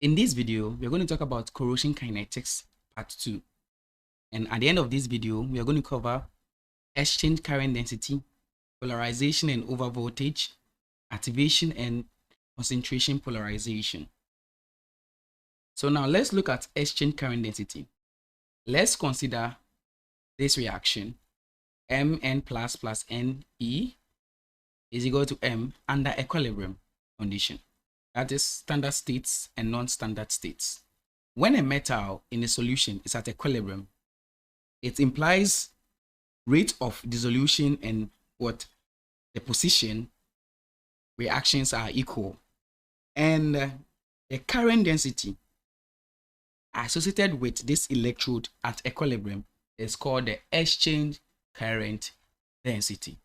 In this video, we're going to talk about corrosion kinetics part 2. And at the end of this video, we are going to cover exchange current density, polarization and overvoltage, activation and concentration polarization. So now let's look at exchange current density. Let's consider this reaction. Mn plus Ne is equal to M under equilibrium condition. That is standard states and non-standard states. When a metal in a solution is at equilibrium, it implies rate of dissolution and the position reactions are equal. And the current density associated with this electrode at equilibrium is called the exchange current density.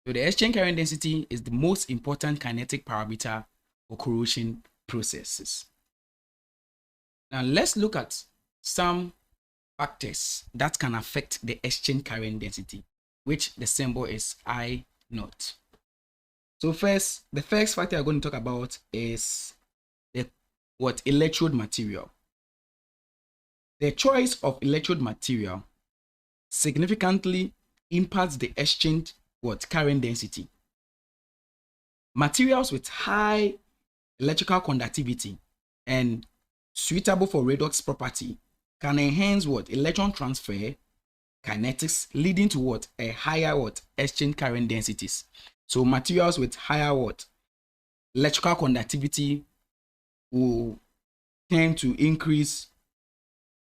So the exchange current density is the most important kinetic parameter for corrosion processes. Now let's look at some factors that can affect the exchange current density, which the symbol is I naught. So the first factor I'm going to talk about is the electrode material. The choice of electrode material significantly impacts the exchange current density. Materials with high electrical conductivity and suitable for redox property can enhance electron transfer kinetics, leading to a higher exchange current densities. So materials with higher electrical conductivity will tend to increase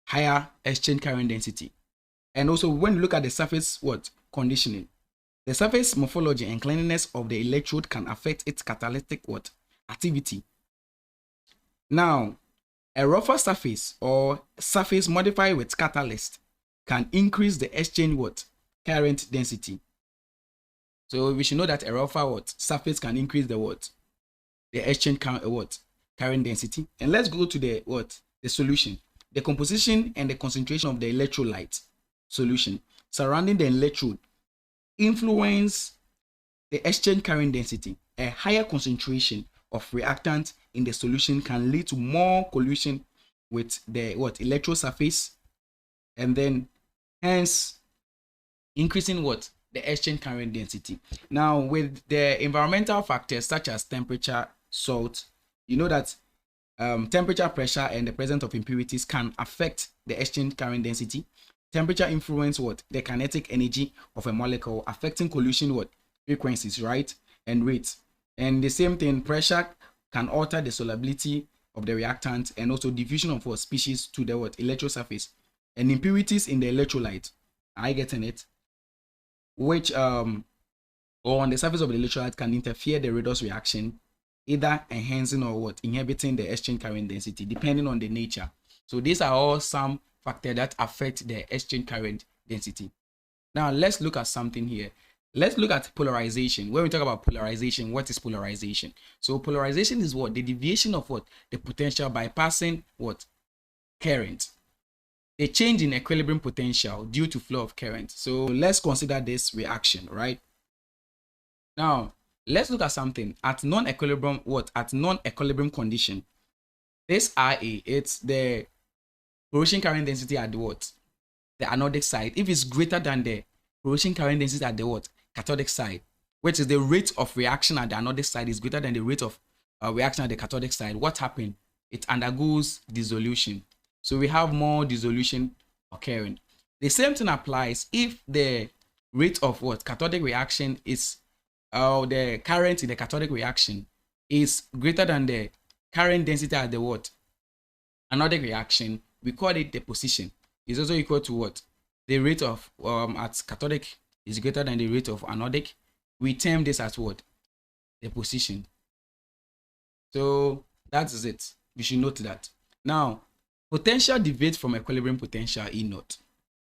higher exchange current density. And also when you look at the surface conditioning, the surface morphology and cleanliness of the electrode can affect its catalytic activity. Now, a rougher surface or surface modified with catalyst can increase the exchange current density. So we should know that a rougher surface can increase the exchange current density. And let's go to the solution. The composition and the concentration of the electrolyte solution surrounding the electrode influence the exchange current density. A higher concentration of reactant in the solution can lead to more collision with the electrode surface, and then hence increasing the exchange current density. Now with the environmental factors such as temperature, salt, you know that temperature, pressure, and the presence of impurities can affect the exchange current density. Temperature influence the kinetic energy of a molecule, affecting collision frequencies, right, and rates. And the same thing, pressure can alter the solubility of the reactant and also diffusion of species to the electrode surface. And impurities in the electrolyte, I getting it, which or on the surface of the electrolyte can interfere the redox reaction, either enhancing or inhibiting the exchange current density, depending on the nature. So these are all some factors that affect the exchange current density. Now let's look at something here. Let's look at polarization. When we talk about polarization, what is polarization? So polarization is the deviation of the potential by passing current. A change in equilibrium potential due to flow of current. So let's consider this reaction, right? Now let's look at something at non-equilibrium condition. This IA, it's the corrosion current density at the anodic side. If it's greater than the corrosion current density at the cathodic side, which is the rate of reaction at the anodic side is greater than the rate of reaction at the cathodic side, what happened? It undergoes dissolution. So we have more dissolution occurring. The same thing applies if the rate of cathodic reaction is the current in the cathodic reaction is greater than the current density at the anodic reaction. We call it deposition. It's also equal to the rate of at cathodic is greater than the rate of anodic. We term this as deposition. So that is it. We should note that. Now potential deviates from equilibrium potential E naught.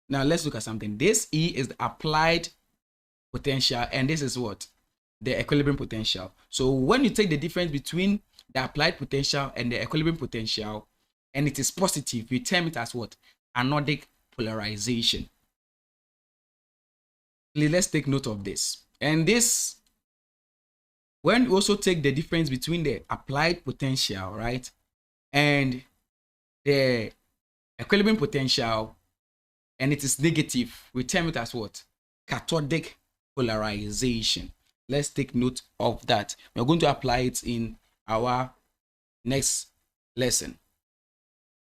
Now let's look at something. This E is the applied potential and this is the equilibrium potential. So when you take the difference between the applied potential and the equilibrium potential and it is positive, we term it as anodic polarization. Let's take note of this. And this When we also take the difference between the applied potential, right, and the equilibrium potential, and it is negative, we term it as what? Cathodic polarization. Let's take note of that. We're going to apply it in our next lesson.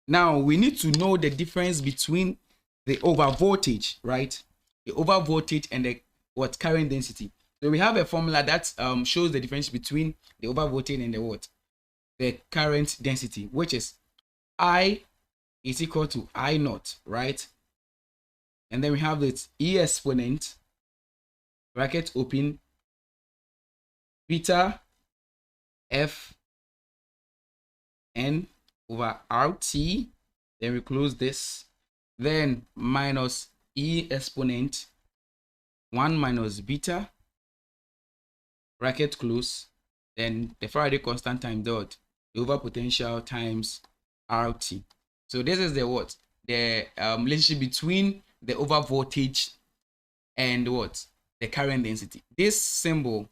Now we need to know the difference between the overvoltage, right? The overvoltage and the what current density. So we have a formula that shows the difference between the overvoltage and the what? The current density, which is I is equal to I naught, right? And then we have this E exponent, bracket open, beta F N over RT. Then we close this. Then minus E exponent 1 minus beta, bracket close. Then the Faraday constant times dot the over potential times RT. So this is the what? The relationship between the over voltage and what? The current density. This symbol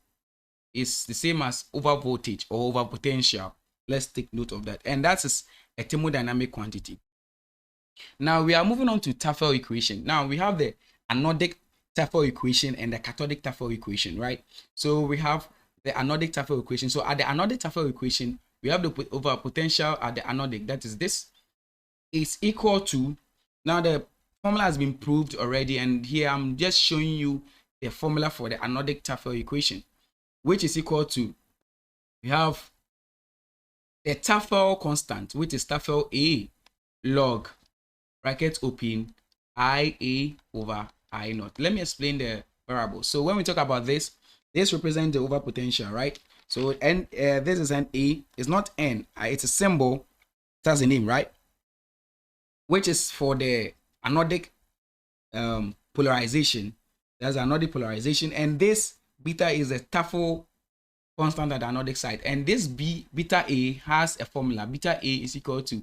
is the same as over voltage or over potential. Let's take note of that. And that is a thermodynamic quantity. Now we are moving on to Tafel equation. Now we have the anodic Tafel equation and the cathodic Tafel equation, right? So we have the anodic Tafel equation. So at the anodic Tafel equation, we have the over potential at the anodic, that is this, is equal to, now the formula has been proved already, and here I'm just showing you the formula for the anodic Tafel equation, which is equal to, we have the Tafel constant, which is Tafel A log, bracket open, IA over I naught. Let me explain the variable. So when we talk about this represents the over potential, right? So N, this is an A, it's not N, it's a symbol, that's the name, right? Which is for the anodic polarization. That's anodic polarization, and this beta is a Tafel constant at the anodic side, and this beta A has a formula. Beta A is equal to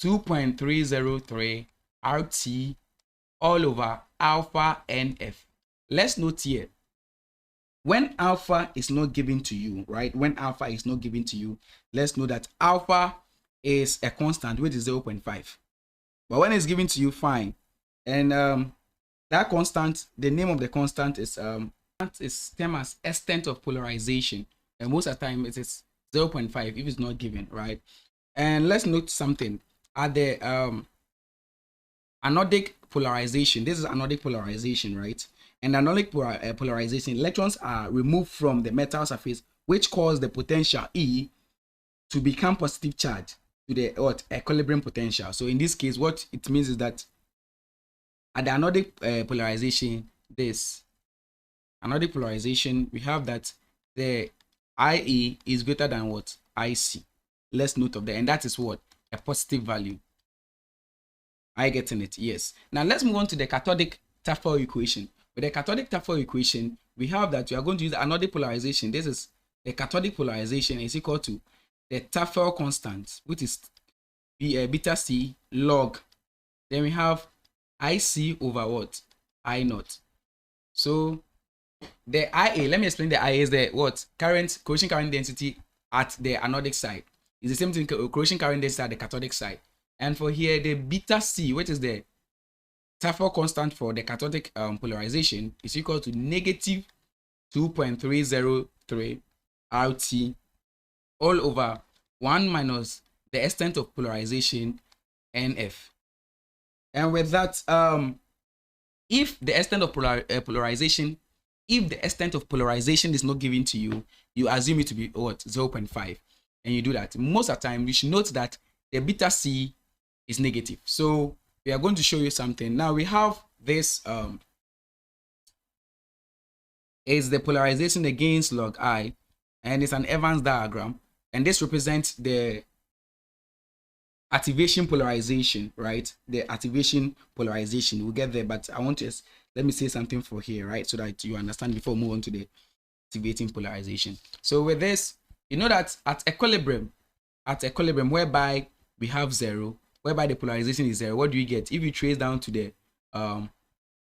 2.303 RT all over alpha NF. Let's note here, when alpha is not given to you, right? When alpha is not given to you, let's know that alpha is a constant, which is 0.5. But when it's given to you, fine. And that constant, the name of the constant is termed as extent of polarization. And most of the time it is 0.5 if it's not given, right? And let's note something. At the anodic polarization, this is anodic polarization, right? And anodic polarization, electrons are removed from the metal surface, which cause the potential E to become positive charge to the equilibrium potential. So in this case, what it means is that at the anodic polarization, this anodic polarization, we have that the IE is greater than what? IC. Let's note of that, and that is what? A positive value. I getting it? Yes. Now let's move on to the cathodic Tafel equation. With the cathodic Tafel equation, we have that we are going to use anodic polarization. This is the cathodic polarization is equal to the Tafel constant, which is beta C log. Then we have IC over what? I naught. So the IA, let me explain the IA is the what? Corrosion current density at the anodic side. It's the same thing, corrosion current density at the cathodic side. And for here, the beta C, which is the Tafel constant for the cathodic polarization, is equal to negative 2.303 RT all over 1 minus the extent of polarization NF. And with that, if the extent of polarization, if the extent of polarization is not given to you, you assume it to be what? 0.5, and you do that. Most of the time, you should note that the beta C is negative. So we are going to show you something. Now we have this is the polarization against log I, and it's an Evans diagram, and this represents the activation polarization, right? The activation polarization, we'll get there, but I want to let me say something for here, right? So that you understand before we move on to the activating polarization. So with this, you know that at equilibrium whereby we have 0, whereby the polarization is 0, what do you get? If you trace down to the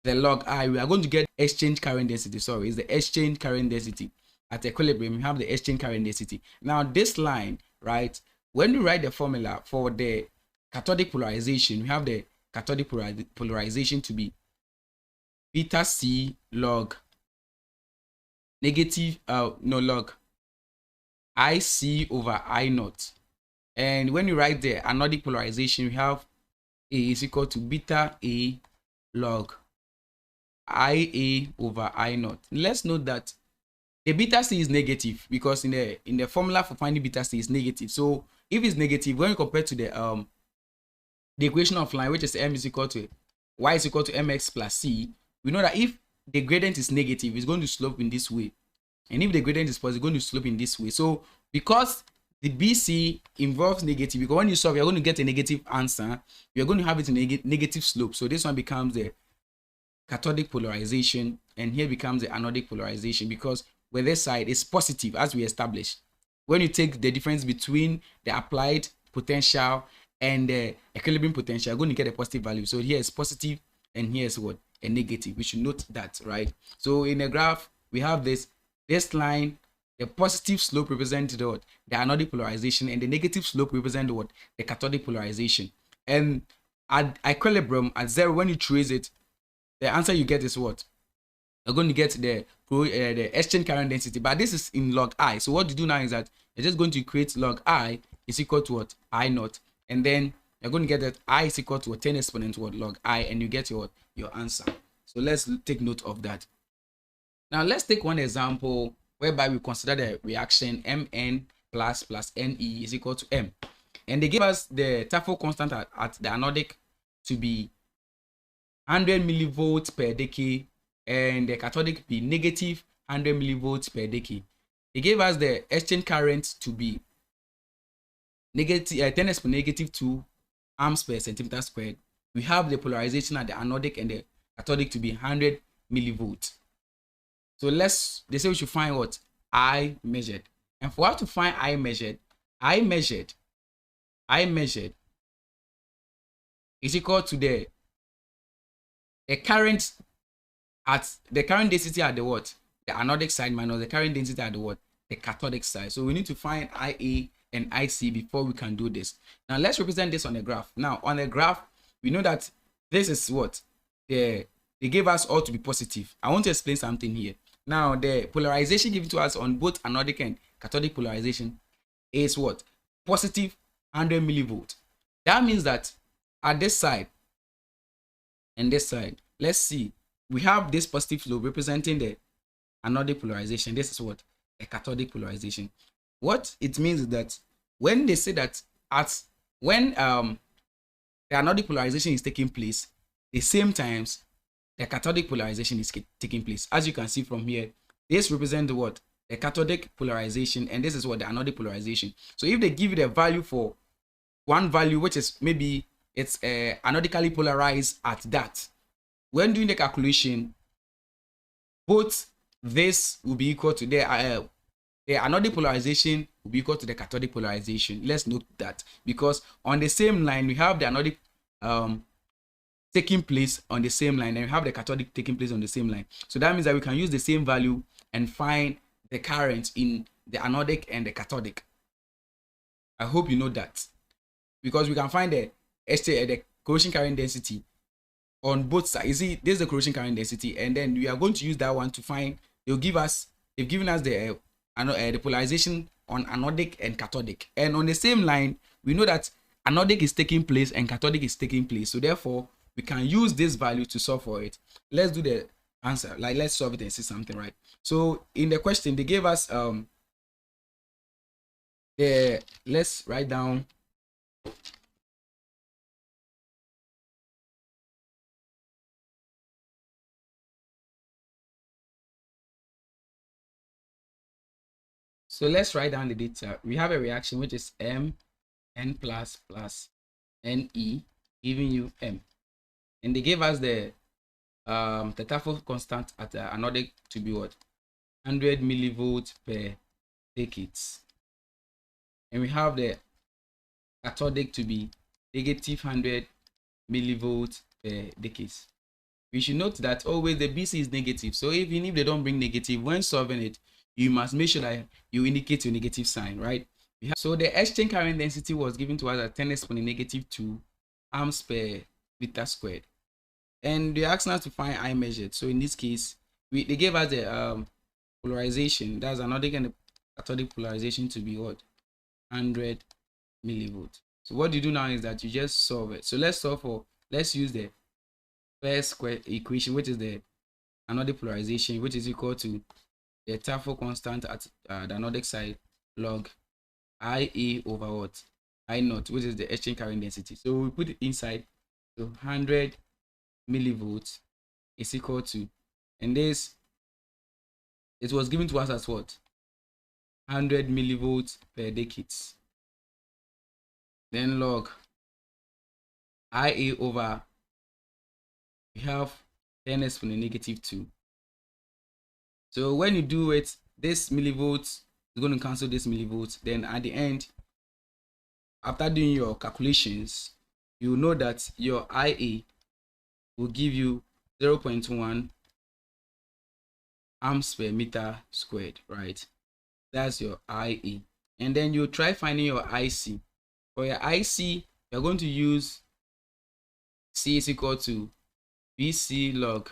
log I, we are going to get exchange current density. Sorry, it's the exchange current density. At equilibrium, we have the exchange current density. Now this line, right, When you write the formula for the cathodic polarization, we have the cathodic polarization to be beta C log negative log IC over I naught. And when you write the anodic polarization, we have A is equal to beta A log IA over I naught. Let's note that the beta C is negative because in the formula for finding beta C is negative. So if it's negative, when you compare to the equation of line, which is m is equal to y is equal to mx plus c, we know that if the gradient is negative, it's going to slope in this way, and if the gradient is positive, it's going to slope in this way. So because the BC involves negative, because when you solve, you're going to get a negative answer, you're going to have it in a negative slope. So this one becomes the cathodic polarization, and here becomes the anodic polarization, because where this side is positive, as we established. When you take the difference between the applied potential and the equilibrium potential, you're going to get a positive value. So here is positive, and here is what? A negative. We should note that, right? So in the graph, we have this line, the positive slope represents the what? The anodic polarization, and the negative slope represents what? The cathodic polarization. And at equilibrium, at 0, when you trace it, the answer you get is what? You're going to get the exchange current density, but this is in log I. So what you do now is that you're just going to create log I is equal to what? I naught, and then you're going to get that I is equal to a 10 exponent what? Log I, and you get your answer. So let's take note of that. Now let's take one example whereby we consider the reaction Mn plus Ne is equal to M, and they give us the Tafel constant at the anodic to be 100 millivolts per decade, and the cathodic be negative 100 millivolts per decade. They gave us the exchange current to be negative 10 exponent negative 2 amps per centimeter squared. We have the polarization at the anodic and the cathodic to be 100 millivolts. So they say we should find what? I measured. And for us to find I measured is equal to the current at the current density at the what? The anodic side minus the current density at the what? The cathodic side. So we need to find IA and IC before we can do this. Now let's represent this on the graph. Now on the graph, we know that this is what? They gave us all to be positive. I want to explain something here. Now the polarization given to us on both anodic and cathodic polarization is what? Positive 100 millivolt. That means that at this side and this side, let's see, we have this positive slope representing the anodic polarization. This is what? A cathodic polarization. What it means is that when they say that when the anodic polarization is taking place, the same times the cathodic polarization is taking place. As you can see from here, this represents what? The cathodic polarization, and this is what? The anodic polarization. So if they give you the value for one value, which is maybe it's anodically polarized at that, when doing the calculation, both this will be equal to the anodic polarization will be equal to the cathodic polarization. Let's note that, because on the same line we have the anodic taking place on the same line, and we have the cathodic taking place on the same line. So that means that we can use the same value and find the current in the anodic and the cathodic. I hope you know that, because we can find the corrosion current density on both sides. You see, this is the corrosion current density, and then we are going to use that one to find. They've given us the polarization on anodic and cathodic, and on the same line we know that anodic is taking place and cathodic is taking place. So therefore we can use this value to solve for it. Let's do the answer. Like, let's solve it and see something, right? So in the question they gave us let's write down so let's write down the data. We have a reaction which is M N plus Ne giving you M, and they gave us the Tafel constant at anodic to be what? 100 millivolts per decades, and we have the cathodic to be negative 100 millivolts per decades. We should note that always the BC is negative, so even if they don't bring negative, when solving it, you must make sure that you indicate your negative sign, right? So the exchange current density was given to us at 10 exponent negative 2 amps per meter squared. And they're asking us to find I measured. So in this case, they gave us the polarization. That's another kind of cathodic polarization to be what? 100 millivolts. So what you do now is that you just solve it. So let's use the first square equation, which is the anodic polarization, which is equal to the Tafel constant at the anodic side log IA over what? I naught, which is the exchange current density. So we put it inside. So 100 millivolts is equal to, and this, it was given to us as what? 100 millivolts per decades. Then log IA over, we have 10 exponent negative 2. So when you do it, this millivolts is going to cancel this millivolts. Then at the end, after doing your calculations, you know that your IA will give you 0.1 amps per meter squared, right? That's your IA. And then you try finding your IC. For your IC, you're going to use C is equal to VC log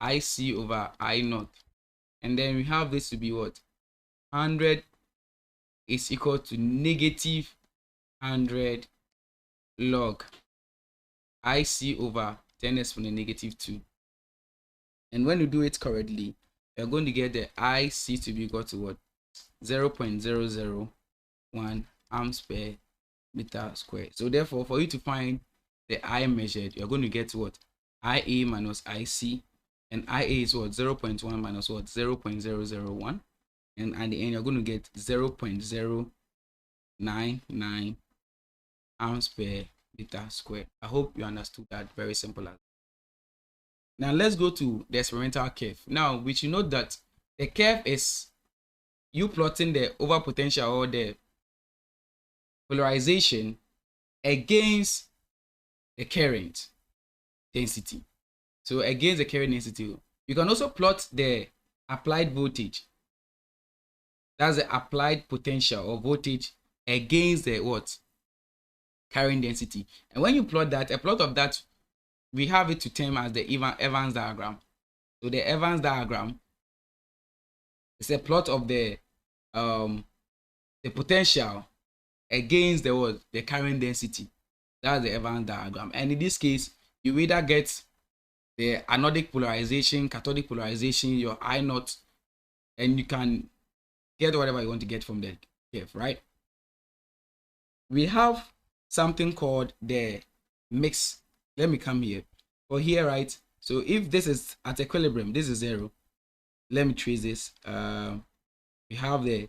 IC over I naught. And then we have this to be what? 100 is equal to negative 100 log IC over 10 exponent negative 2. And when you do it correctly, you're going to get the IC to be equal to what? 0.001 amps per meter squared. So therefore, for you to find the I measured, you're going to get what? IA minus IC, and IA is what? 0.1 minus what? 0.001, and at the end you're going to get 0.099 amps per meter squared. I hope you understood that. Very simple. Now let's go to the experimental curve. Now we should note that the curve is you plotting the over potential or the polarization against the current density. So against the current density, you can also plot the applied voltage. That's the applied potential or voltage against the what? Current density. And when you plot that, a plot of that, we have it to term as the Evans diagram. So the Evans diagram is a plot of the potential against the what? The current density. That's the Evans diagram. And in this case, you either get the anodic polarization, cathodic polarization, your I naught, and you can get whatever you want to get from the curve, right? We have something called the mix. Let me come here. For here, right? So if this is at equilibrium, this is 0. Let me trace this. We have the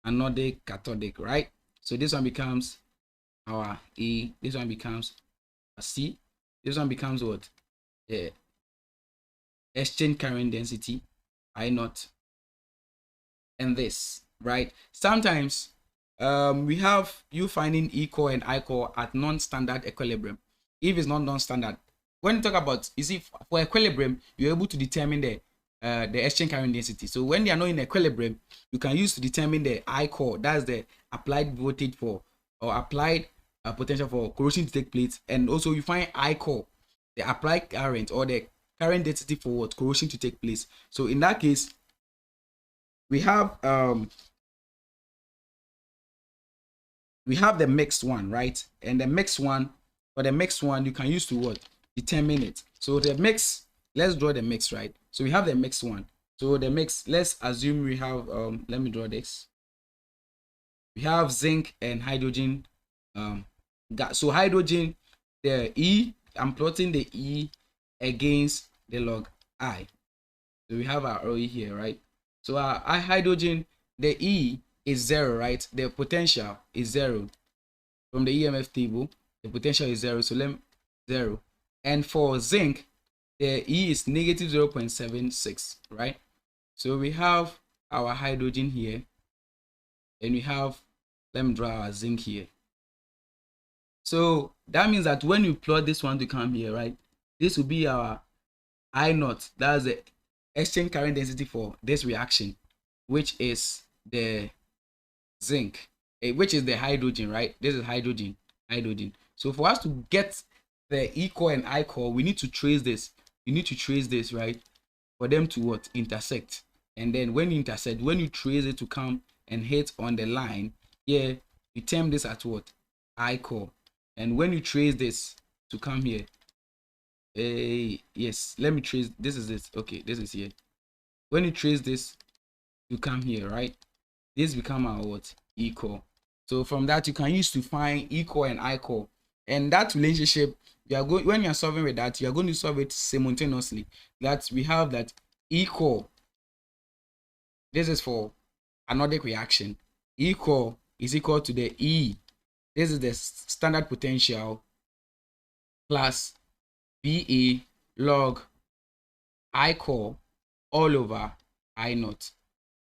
anodic, cathodic, right? So this one becomes our E. This one becomes a C. This one becomes what? The exchange current density, I naught, and this, right? Sometimes we have you finding E core and I core at non-standard equilibrium. If it's not non-standard, when you talk about, you see, for equilibrium, you're able to determine the exchange current density. So when they are not in equilibrium, you can use to determine the I core. That's the applied voltage for, or applied potential for corrosion to take place. And also you find I core, the applied current or the current density for what? Corrosion to take place. So in that case, we have the mixed one, right? And the mixed one, for the mixed one, you can use to what? Determine it. So the mix, let's draw the mix, right? So we have the mixed one. So the mix, let's assume we have let me draw this. We have zinc and hydrogen gas. So hydrogen, the E, I'm plotting the E against the log I. So we have our E here, right? So our hydrogen, the E is 0, right? The potential is 0. From the EMF table, the potential is 0. So let me 0. And for zinc, the E is negative 0.76, right? So we have our hydrogen here, and we have, let me draw our zinc here. So that means that when you plot this one to come here, right, this will be our I naught. That's the exchange current density for this reaction, which is the zinc, which is the hydrogen, right? This is hydrogen, hydrogen. So for us to get the E core and I core, we need to trace this. You need to trace this, right? For them to what? Intersect. And then when you intersect, when you trace it to come and hit on the line, here, you term this at what? I core. And when you trace this to come here, yes, let me trace, this is it. Okay, this is here. When you trace this to come here, right? This become our what? E core. So from that, you can use to find E core and I core. And that relationship, you are going, when you are solving with that, you are going to solve it simultaneously. That we have that E core. This is for anodic reaction. E core is equal to the E. This is the standard potential plus BA log I core all over I naught.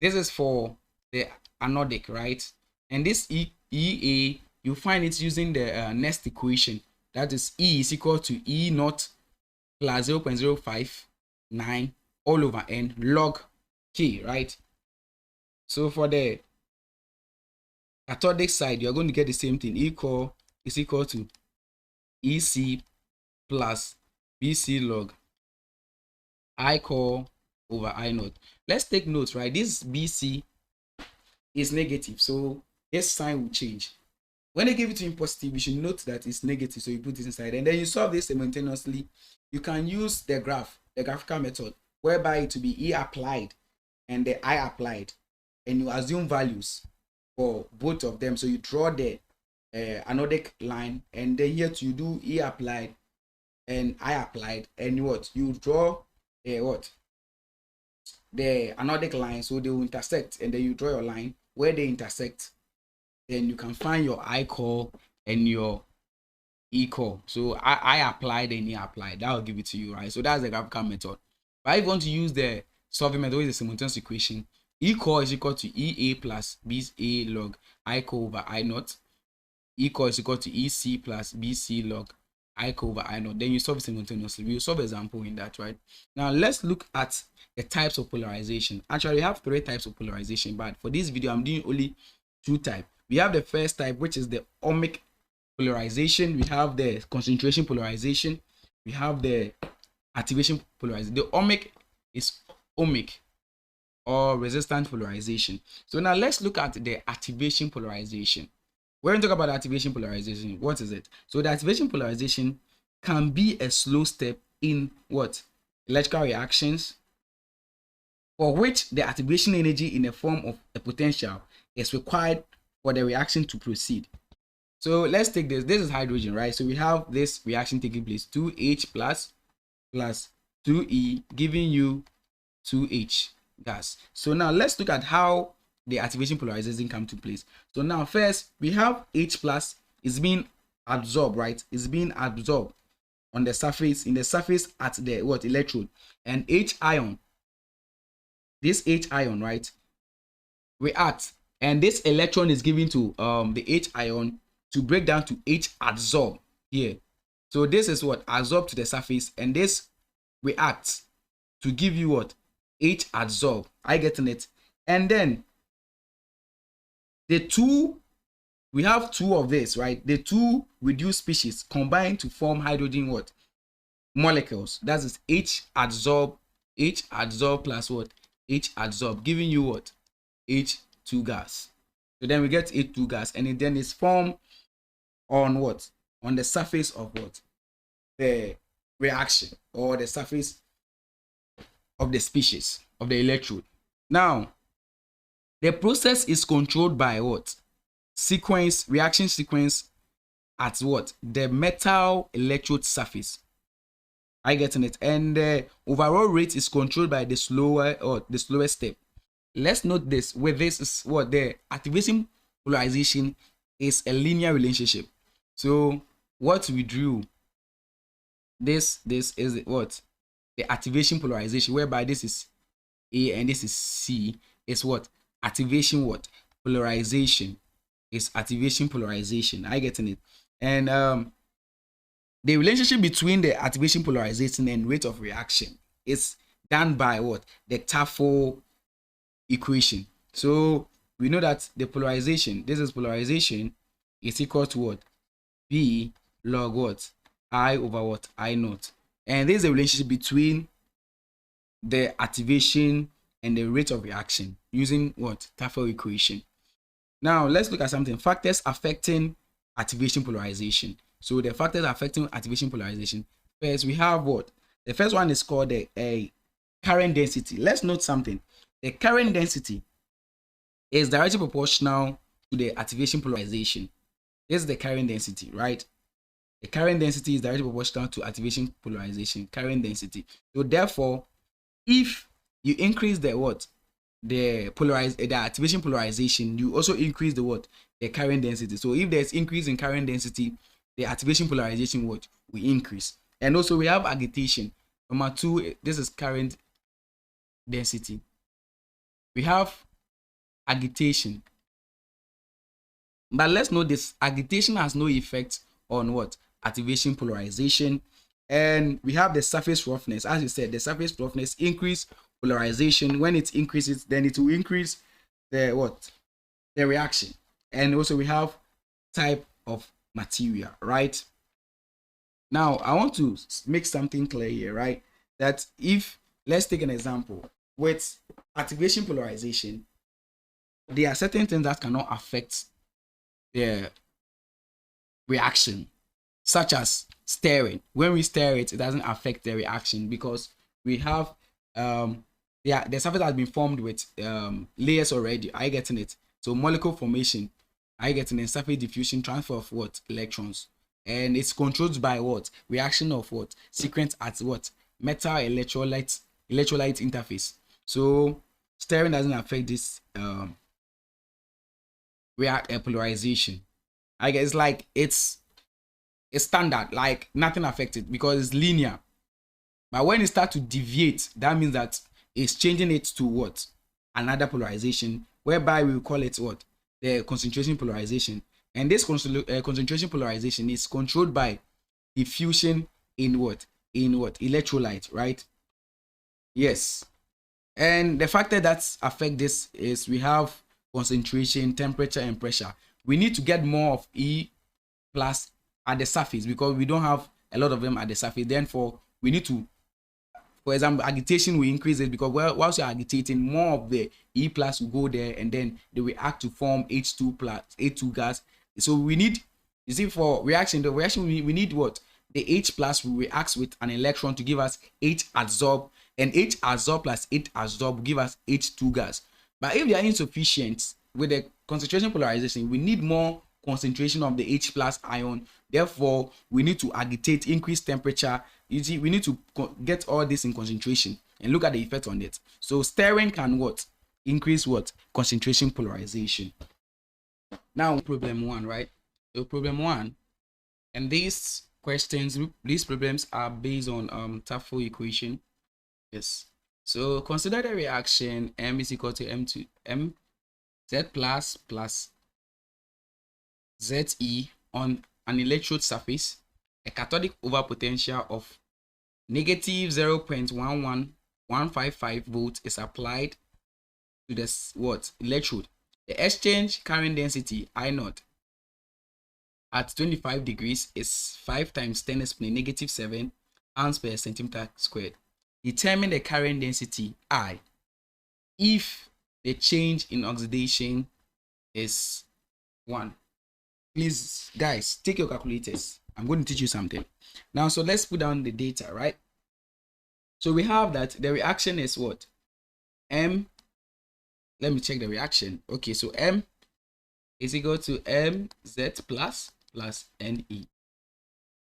This is for the anodic, right? And this EA, you find it using the next equation. That is E is equal to E naught plus 0.059 all over N log K, right? So for the cathodic side, you're going to get the same thing. E core is equal to EC plus BC log I core over I naught. Let's take note, right? This BC is negative, so this sign will change. When they give it to you in positive, you should note that it's negative, so you put this inside, and then you solve this simultaneously. You can use the graphical method, whereby it will be E applied and the I applied, and you assume values for both of them. So you draw the anodic line, and then here you do E applied and I applied, and you draw the anodic line, so they will intersect, and then you draw your line where they intersect. Then you can find your I core and your E core. So I applied and E applied. That will give it to you, right? So that's the graphical method. But if you want to use the solving method with the simultaneous equation, E core is equal to EA plus BA log I core over I naught. E core is equal to EC plus BC log I core over I naught. Then you solve it simultaneously. We'll solve an example in that, right? Now let's look at the types of polarization. Actually, we have 3 types of polarization, but for this video, I'm doing only 2 types. We have the first type, which is the ohmic polarization. We have the concentration polarization. We have the activation polarization. The ohmic is ohmic or resistant polarization. So now let's look at the activation polarization. When we talk about activation polarization, what is it? So the activation polarization can be a slow step in what? Electrical reactions, for which the activation energy in the form of a potential is required for the reaction to proceed. So let's take this. This is hydrogen, right? So we have this reaction taking place, 2H plus 2E giving you 2H gas. So now let's look at how the activation polarization come to place. So now first we have H plus is being absorbed, right? It's being absorbed on the surface, in the surface at the electrode, and H ion, this H ion, right, react, and this electron is given to the H ion to break down to H adsorb here. So this is what adsorb to the surface, and this reacts to give you what? H adsorb. I getting it? And then the two, we have 2 of this, right? The 2 reduced species combine to form hydrogen what? Molecules. That is H adsorb plus what? H adsorb, giving you what? H2 gas. So then we get H2 gas, and then it's formed on what? On the surface of what? The reaction, or the surface of the species of the electrode. Now, the process is controlled by what? Reaction sequence at what? The metal electrode surface. I getting it? And the overall rate is controlled by the slower step. Let's note this. With this is what? The activation polarization is a linear relationship. So what we drew, this is what? The activation polarization, whereby this is A and this is C, is what? Activation what? Polarization. Is activation polarization. I getting it? And the relationship between the activation polarization and rate of reaction is done by what? The Tafel equation. So we know that the polarization, this is polarization, is equal to what? B log what? I over what? I naught. And this is a relationship between the activation and the rate of reaction using what? Tafel equation. Now let's look at something. Factors affecting activation polarization. So the factors affecting activation polarization. First, we have what? The first one is called the current density. Let's note something. The current density is directly proportional to the activation polarization. This is the current density, right? The current density is directly proportional to activation polarization, current density. So therefore, if you increase the what? The activation polarization, you also increase the what? The current density. So if there's increase in current density, the activation polarization what? Will increase. And also we have agitation. Number 2, this is current density. We have agitation. But let's note this, agitation has no effect on what? Activation polarization. And we have the surface roughness. As you said, the surface roughness increase polarization. When it increases, then it will increase the what? The reaction. And also we have type of material, right? Now I want to make something clear here, right? That if, let's take an example with activation polarization, there are certain things that cannot affect the reaction, such as stirring. When we stir it, it doesn't affect the reaction because we have the surface has been formed with layers already. Are you getting it? So molecule formation, are you getting it? Surface diffusion, transfer of what? Electrons. And it's controlled by what? Reaction of what? Sequence at what? Metal electrolyte interface. So stirring doesn't affect this polarization. I guess like it's standard, like nothing affected because it's linear. But when it starts to deviate, that means that it's changing it to what? Another polarization, whereby we will call it what? The concentration polarization. And this concentration polarization is controlled by diffusion in what? In what? Electrolyte, right? Yes. And the factor that affect this is we have concentration, temperature, and pressure. We need to get more of E plus at the surface because we don't have a lot of them at the surface. Therefore, we need to, for example, agitation will increase it because whilst you're agitating, more of the E plus will go there and then they react to form H2 plus H2 gas. So we need, you see, for reaction, the reaction we need what? The H plus will react with an electron to give us H adsorb, and H adsorb plus H adsorb will give us H2 gas. But if they are insufficient with the concentration polarization, we need more concentration of the H plus ion. Therefore, we need to agitate, increase temperature. You see, we need to get all this in concentration and look at the effect on it. So stirring can what? Increase what? Concentration polarization. Now problem 1, right? So problem 1, and these questions, these problems are based on Tafel equation. Yes. So consider the reaction M is equal to M Z plus ZE on an electrode surface. A cathodic overpotential of negative 0.11155 volts is applied to this what? Electrode. The exchange current density I naught at 25 degrees is 5 times 10 to the negative 7 amps per centimeter squared. Determine the current density I if the change in oxidation is 1. Please, guys, take your calculators. I'm going to teach you something. Now, so let's put down the data, right? So we have that the reaction is what? M. Let me check the reaction. Okay, so M is equal to MZ plus NE.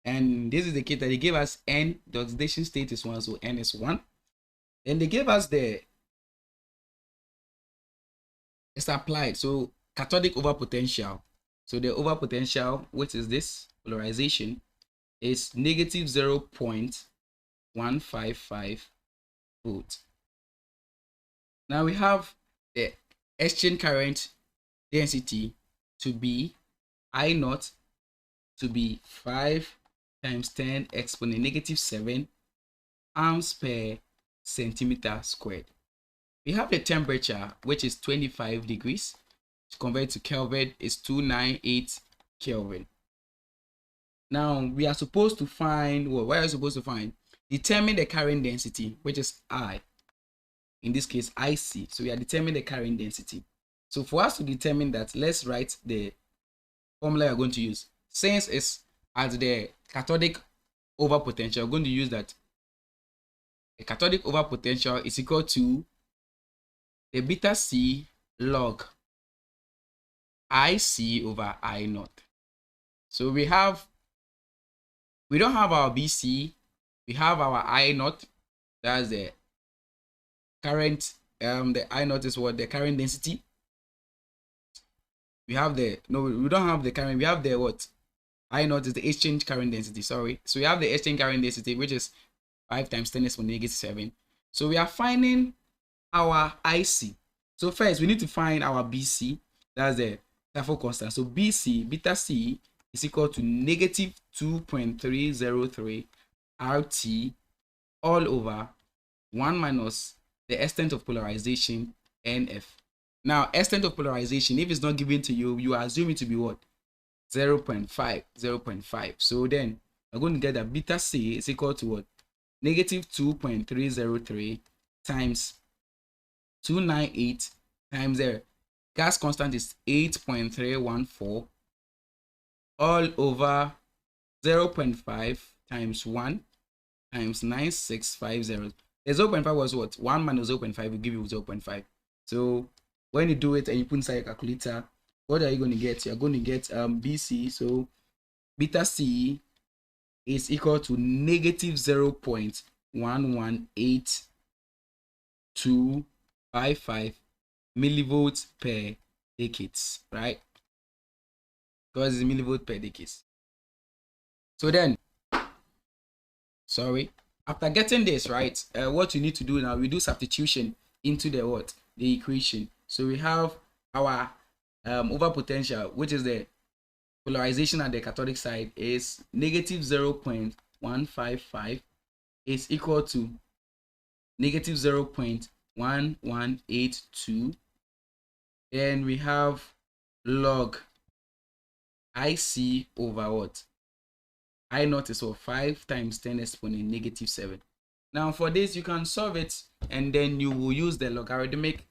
And this is the case that they gave us N, the oxidation state is 1, so N is 1. Then they gave us the, it's applied, so cathodic overpotential. So the overpotential, which is this polarization, is negative 0.155 volts. Now we have the exchange current density to be I naught to be 5 times 10 exponent negative 7 amps per centimeter squared. We have the temperature, which is 25 degrees. to convert to Kelvin is 298 Kelvin. Now we are supposed to find what are we supposed to find? Determine the current density, which is I. In this case, IC. So we are determining the current density. So for us to determine that, let's write the formula we're going to use. Since it's at the cathodic overpotential, we're going to use that the cathodic overpotential is equal to the beta C log IC over I naught. So we don't have our BC, we have our I naught. That's the current, the I naught is what? The current density. We have the, no, we don't have the current, we have the what? I naught is the exchange current density, sorry. So we have the exchange current density, which is 5 times 10 to the negative 7. So we are finding our IC. So first we need to find our BC, that's the Stafford constant. So BC, beta C, is equal to negative 2.303 RT all over 1 minus the extent of polarization NF. Now, extent of polarization, if it's not given to you, you assume it to be what? 0.5. So then we're going to get that beta C is equal to what? Negative 2.303 times 298 times the gas constant is 8.314 all over 0.5 times 1 times 9650. The 0.5 was what? 1 minus 0.5 will give you 0.5. So when you do it and you put inside your calculator, what are you going to get? You're going to get BC. So beta C is equal to negative 0.118255 millivolts per decades, right? Because it's millivolt per decades. So then, sorry, after getting this, right, what you need to do now, we do substitution into the what? The equation. So we have our overpotential, which is the polarization at the cathodic side, is negative 0.155 is equal to negative 0.1182. Then we have log IC over what? I naught is what? 5 times 10 exponent negative 7. Now for this, you can solve it and then you will use the logarithmic.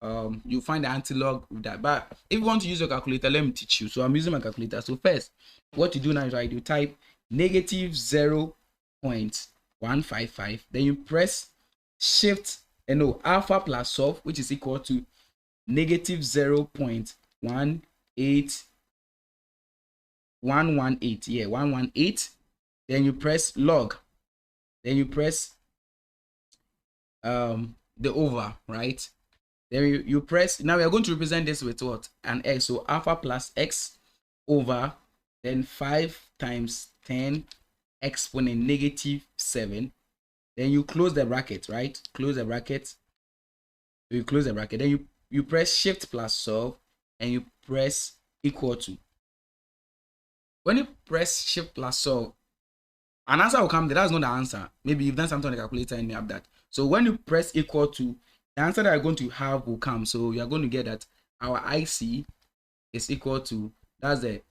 You find the anti-log with that. But if you want to use your calculator, let me teach you. So I'm using my calculator. So first, what you do now is right, you type negative 0.155. Then you press shift and no alpha plus solve, which is equal to negative 0.118. Yeah, 118. Then you press log. Then you press the over, right? Then you press. Now we are going to represent this with what? An x. So alpha plus x over then 5 times 10 exponent negative 7. Then you close the bracket, right? Close the bracket. You close the bracket. Then you press shift plus solve and you press equal to. When you press shift plus solve, an answer will come there. That's not the answer. Maybe you've done something on the calculator and you have that. So when you press equal to, the answer that you're going to have will come. So you're going to get that our IC is equal to, that's the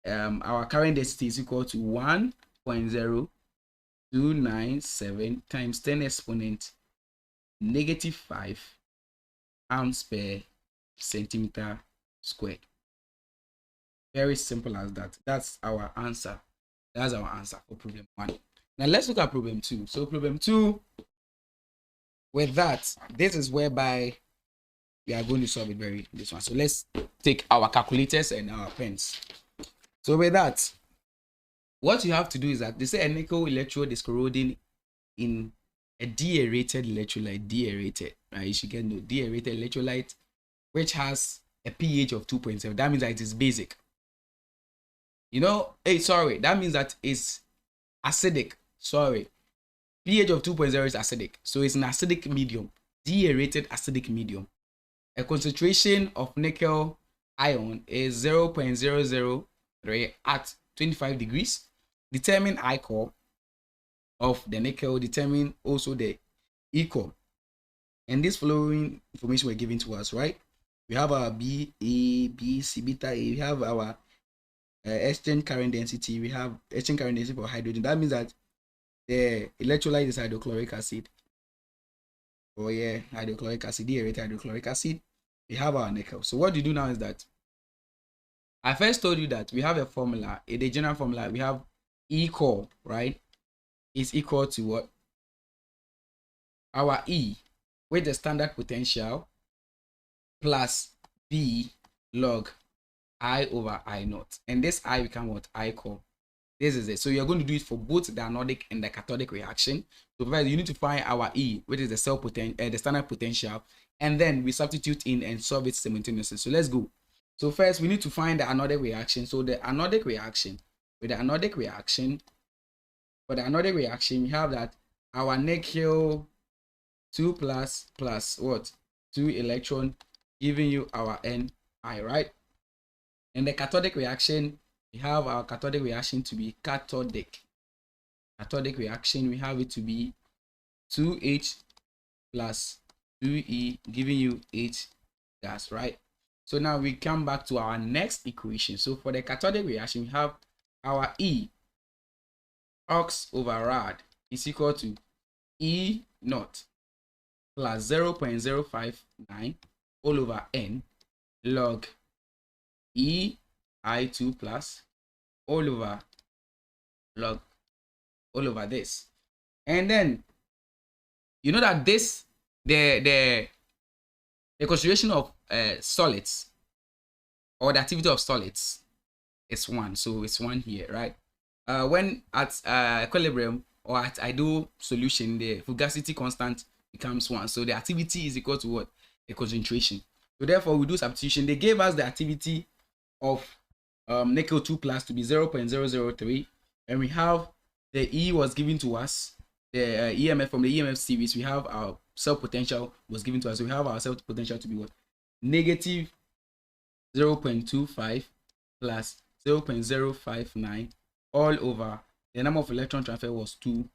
our current density is equal to 1.0297 times 10 exponent negative 5 amps per centimeter squared. Very simple as that. That's our answer. That's our answer for problem 1. Now let's look at problem 2. So problem 2, with that, this is whereby we are going to solve it this one. So let's take our calculators and our pens. So with that, what you have to do is that they say a nickel electrode is corroding in a deaerated electrolyte. Deaerated, right? You should get no deaerated electrolyte, which has a pH of 2.7. That means that it is basic. You know, that means that it's acidic. Sorry, pH of 2.0 is acidic. So it's an acidic medium, deaerated acidic medium. A concentration of nickel ion is 0.003 at 25 degrees. Determine I core of the nickel. Determine also the E core. And this following information were given to us, right? We have our B, A, B, C, beta A. We have our exchange current density. We have exchange current density for hydrogen. That means that the electrolyte is hydrochloric acid. Oh yeah, hydrochloric acid, deaerated hydrochloric acid. We have our nickel. So what you do now is that I first told you that we have a formula, the general formula. We have E core, right? Is equal to what? Our E with the standard potential plus B log I over I naught. And this I become what? I core. This is it. So you're going to do it for both the anodic and the cathodic reaction. So first you need to find our E, which is the cell potential, the standard potential, and then we substitute in and solve it simultaneously. So let's go. So first we need to find the anodic reaction. So the anodic reaction, with the anodic reaction, for the anodic reaction, we have that our nickel 2 plus what? 2 electron, giving you our Ni, right? And the cathodic reaction, we have our cathodic reaction to be cathodic. Cathodic reaction, we have it to be 2H plus 2E, giving you H gas, right? So now we come back to our next equation. So for the cathodic reaction, we have our E, ox over rad, is equal to E naught plus 0.059 all over N log E I2 plus all over log all over this. And then you know that this the concentration of solids, or the activity of solids, is 1. So it's 1 here, right? When at equilibrium or at ideal solution, the fugacity constant becomes 1. So the activity is equal to what? The concentration. So therefore we do substitution. They gave us the activity of nickel 2 plus to be 0.003, and we have the E was given to us, the EMF from the EMF series. We have our cell potential was given to us. So we have our cell potential to be what? Negative 0.25 plus 0.059 all over the number of electron transfer was 2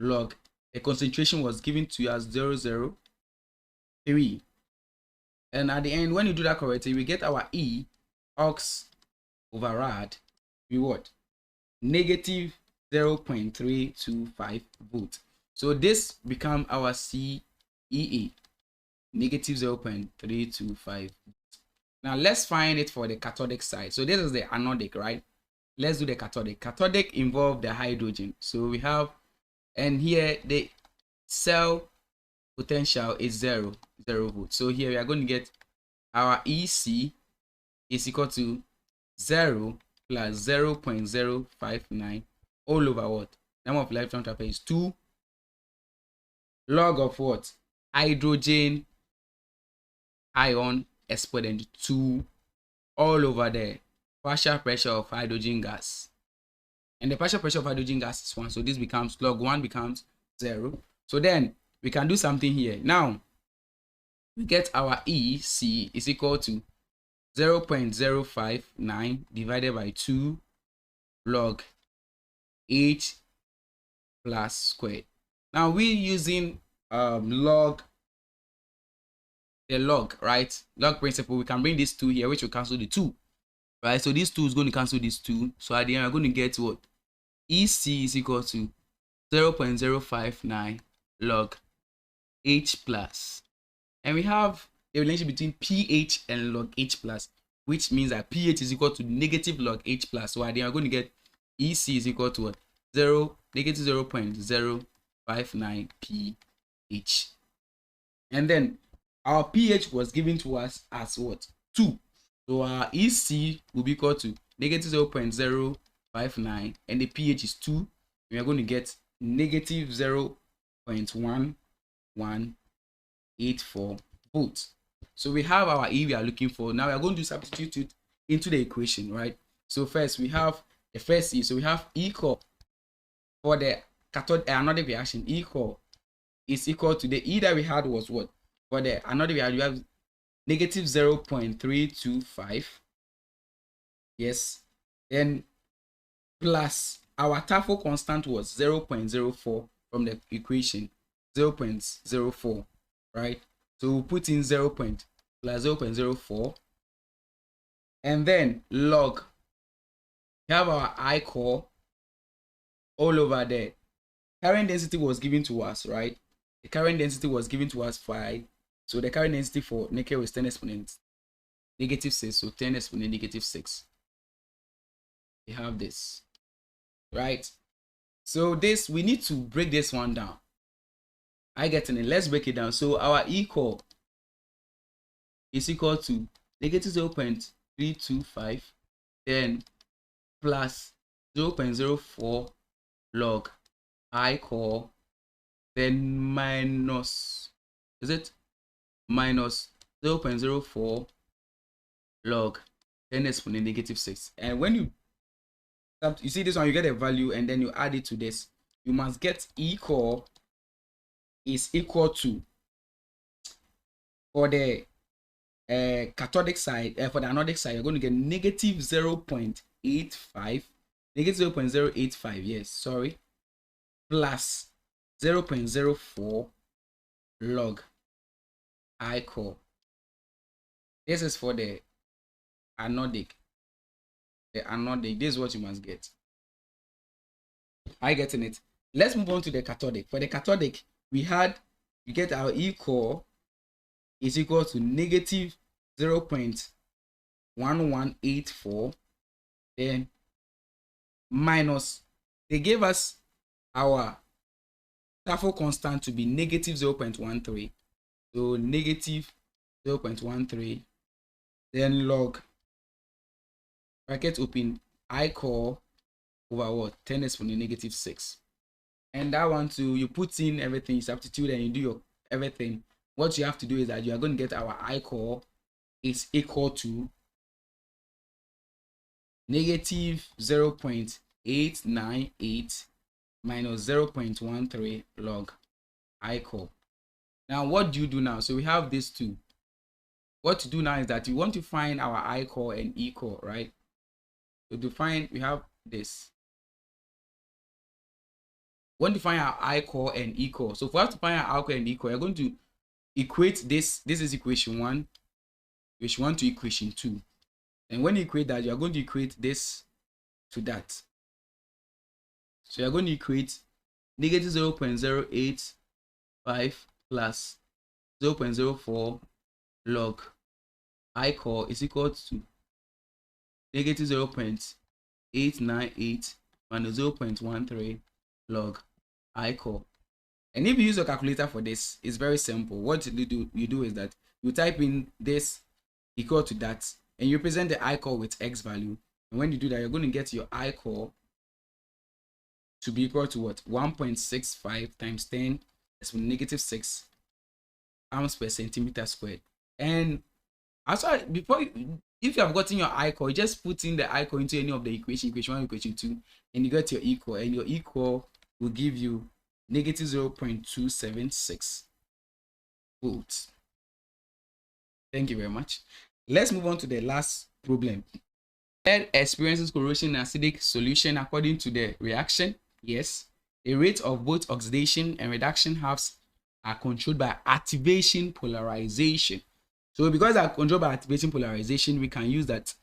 log the concentration was given to us 0.003. And at the end, when you do that correctly, we get our E ox over rad be what? Negative 0.325 volt. So this become our CEA, negative 0.325. Now let's find it for the cathodic side. So this is the anodic, right? Let's do the cathodic. Cathodic involve the hydrogen. So we have, and here the cell potential is 0 volt. So here we are going to get our EC is equal to 0 plus 0.059 all over what? Number of electron transfer is 2 log of what? Hydrogen ion exponent 2 all over the partial pressure of hydrogen gas. And the partial pressure of hydrogen gas is 1. So this becomes log 1 becomes 0. So then we can do something here. Now we get our EC is equal to 0.059 divided by 2 log H plus squared. Now we're using log, right? Log principle. We can bring this 2 here, which will cancel the 2, right? So this 2 is going to cancel this 2. So at the end, we're going to get what? EC is equal to 0.059 log H plus. And we have a relationship between pH and log H plus, which means that pH is equal to negative log H plus. So at the end, we're going to get EC is equal to what? Negative 0.059 pH. And then our pH was given to us as what? 2. So our EC will be equal to negative 0.059 and the pH is 2. We are going to get negative 0.1184 volts. So we have our E we are looking for. Now we are going to substitute it into the equation, right? So first we have the first E. So we have E core for the cathode anodic reaction. E core is equal to the E that we had was what? For the anodic reaction, we have negative 0.325. Yes. Then plus our Tafel constant was 0.04 from the equation, 0.04, right? So we'll put in 0.04 plus 0.04. And then log. We have our I core all over there. Current density was given to us, right? The current density was given to us 5. So the current density for nickel is 10 exponent -6. So 10 exponent -6. We have this, right? So this, we need to break this one down. I get in it. Let's break it down. So our E core is equal to -0.325, then plus 0.04 log I core, then minus, is it minus 0.04 log 10 exponent -6. And when you see this one, you get a value and then you add it to this. You must get E core is equal to, for the cathodic side, for the anodic side, you're going to get -0.85, -0.085, yes, sorry, plus 0.04 log I core. This is for the anodic. The anodic, this is what you must get. I getting it. Let's move on to the cathodic. For the cathodic, you get our E core is equal to -0.1184, then minus, they gave us our Tafel constant to be -0.13, so -0.13, then log bracket open I core over what, 10 exponent -6. And that one too, you put in everything, you substitute and you do your everything. What you have to do is that you are going to get our I core is equal to -0.898 minus 0.13 log I core. Now what do you do now? So we have these two. What to do now is that you want to find our I core and E core, right? So to find, we have this. We want to find our I core and E core. So for us to find our I core and E core, you're going to equate this. This is equation 1, equation 1 to equation 2. And when you equate that, you're going to equate this to that. So you're going to equate -0.085 plus 0.04 log I core is equal to -0.898 minus 0.13 log I core. And if you use a calculator for this, it's very simple. What you do is that you type in this equal to that, and you represent the I core with X value. And when you do that, you're going to get your I core to be equal to what? 1.65 times 10 exponent -6 ounce per centimeter squared. And also, if you have gotten your I core, you just put in the I core into any of the equation 1, equation 2, and you get your E core, and your E core will give you -0.276 volts. Thank you very much. Let's move on to the last problem. Lead experiences corrosion in acidic solution according to the reaction. Yes, the rate of both oxidation and reduction halves are controlled by activation polarization. So because they are controlled by activation polarization, we can use that.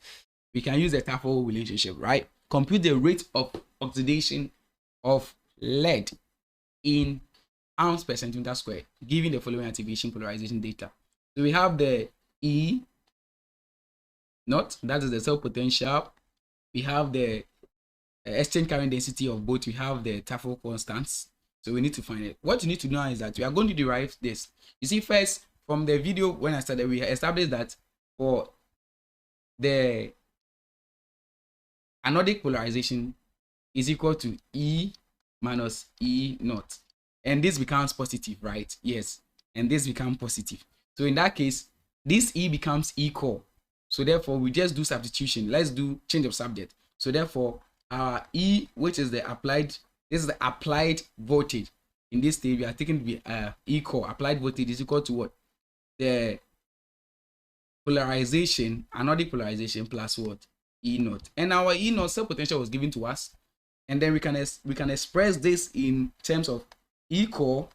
We can use the Tafel relationship, right? Compute the rate of oxidation of lead in ounce per centimeter square, given the following activation polarization data. So we have the E naught, that is the cell potential. We have the exchange current density of both. We have the Tafel constants. So we need to find it. What you need to know is that we are going to derive this. You see, first from the video when I started, we established that for the anodic polarization is equal to E minus E naught, and this becomes positive, right? Yes, and this becomes positive. So in that case, this E becomes E core. So therefore, we just do substitution. Let's do change of subject. So therefore, our E, which is the applied, this is the applied voltage. In this stage, we are taking to be E core. Applied voltage is equal to what? The polarization, anodic polarization plus what? E naught. And our E naught cell potential was given to us. And then we can express this in terms of E core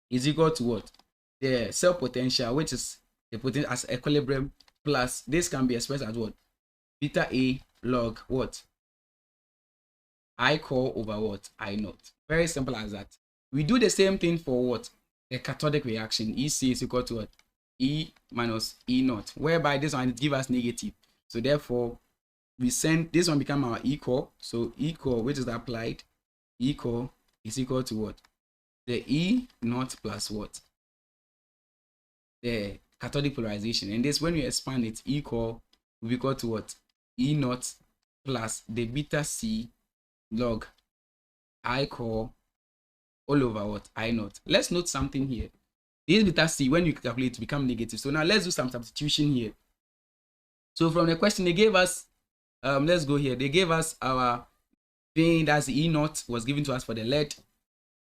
is equal to what? The cell potential, which is they put it as equilibrium, plus this can be expressed as what? Beta A log what? I core over what? I naught. Very simple as that. We do the same thing for what? The cathodic reaction. EC is equal to what? E minus E naught, whereby this one give us negative. So therefore, we send this one become our E core. So E core, which is applied, E core is equal to what? The E naught plus what? The cathodic polarization. And this, when we expand it, E core will be equal to what? E naught plus the beta C log I core all over what? I naught. Let's note something here. This beta C, when you calculate, it become negative. So now let's do some substitution here. So from the question they gave us, let's go here. They gave us our thing, that's the E naught was given to us for the lead.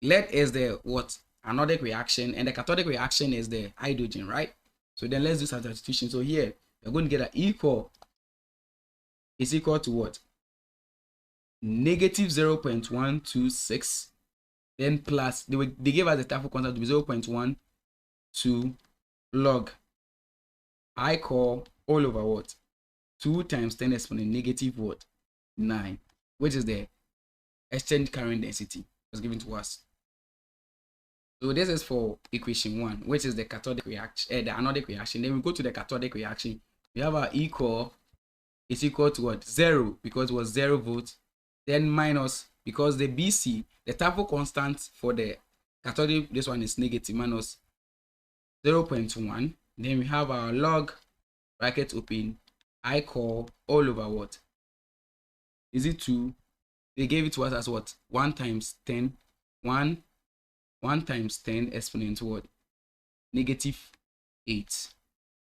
Lead is the what? Anodic reaction, and the cathodic reaction is the hydrogen, right? So then let's do some substitution. So here we're going to get an E core is equal to what? Negative 0.126. Then plus they gave us the type of constant to be 0.12 log I core all over what? 2 times 10 exponent negative what? 9, which is the exchange current density was given to us. So this is for equation 1, which is the cathodic reaction, the anodic reaction. Then we go to the cathodic reaction. We have our E core is equal to what? 0, because it was 0 volts. Then minus, because the BC, the type of constant for the cathodic, this one is negative, minus 0.1. Then we have our log, bracket open, I core all over what? Is it 2? They gave it to us as what? 1 times 10. 1 times 10 exponent to what? Negative 8.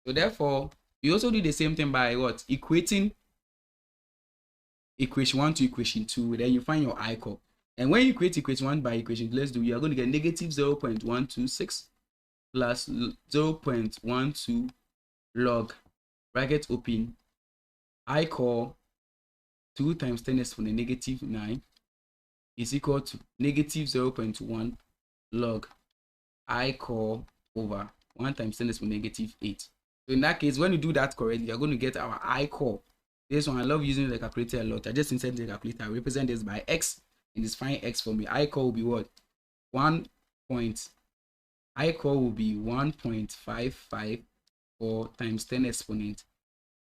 So therefore, we also do the same thing by what? Equating equation 1 to equation 2. Then you find your I core. And when you equate equation 1 by equation 2, let's do, you are going to get negative 0.126 plus 0.12 log, bracket open, I core 2 times 10 exponent negative 9 is equal to negative 0.1 log I core over 1 times 10 exponent negative 8. So in that case, when you do that correctly, you're going to get our I core. This one, I love using the calculator a lot. I just inserted the calculator. I represent this by X and just find X for me. I core will be what? I core will be 1.554 times 10 exponent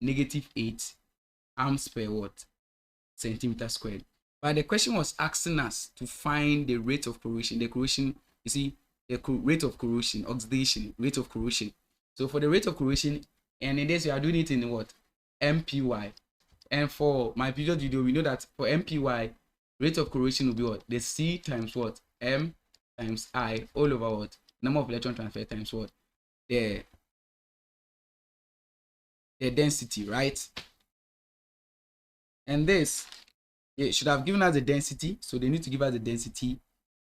negative 8 amps per what? Centimeter squared. But the question was asking us to find the rate of corrosion. The corrosion, you see, the rate of corrosion, oxidation, rate of corrosion. So for the rate of corrosion, and in this we are doing it in what? MPY. And for my previous video, we know that for MPY, rate of corrosion will be what? The C times what? M times I all over what? Number of electron transfer times what? The density, right? And this, it should have given us the density. So they need to give us the density.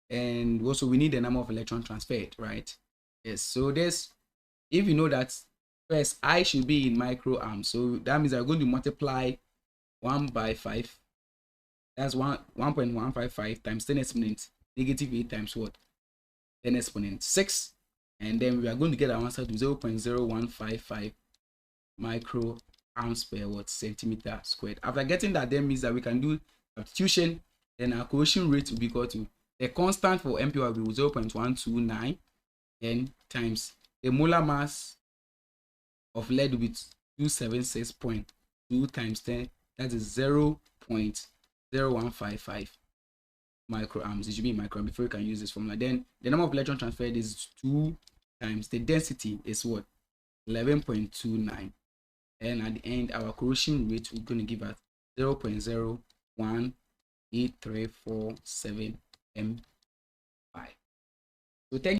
And also we need the number of electron transferred, right? Yes. So this, if you know that first I should be in microamps, so that means I'm going to multiply 1 by 5. That's 1.155 times 10 exponent negative 8 times what? 10 exponent 6. And then we are going to get our answer to 0.0155 microamps per what? Centimeter squared. After getting that, then means that we can do substitution. Then our corrosion rate will be equal to the constant for MPY will be 0.129, then times the molar mass of lead will be 276.2 times 10. That is 0.0155 microamps. It should be microamps before you can use this formula. Then the number of electron transferred is 2 times the density is what? 11.29. And at the end, our corrosion rate is going to give us 0.01834 7 M5. So thank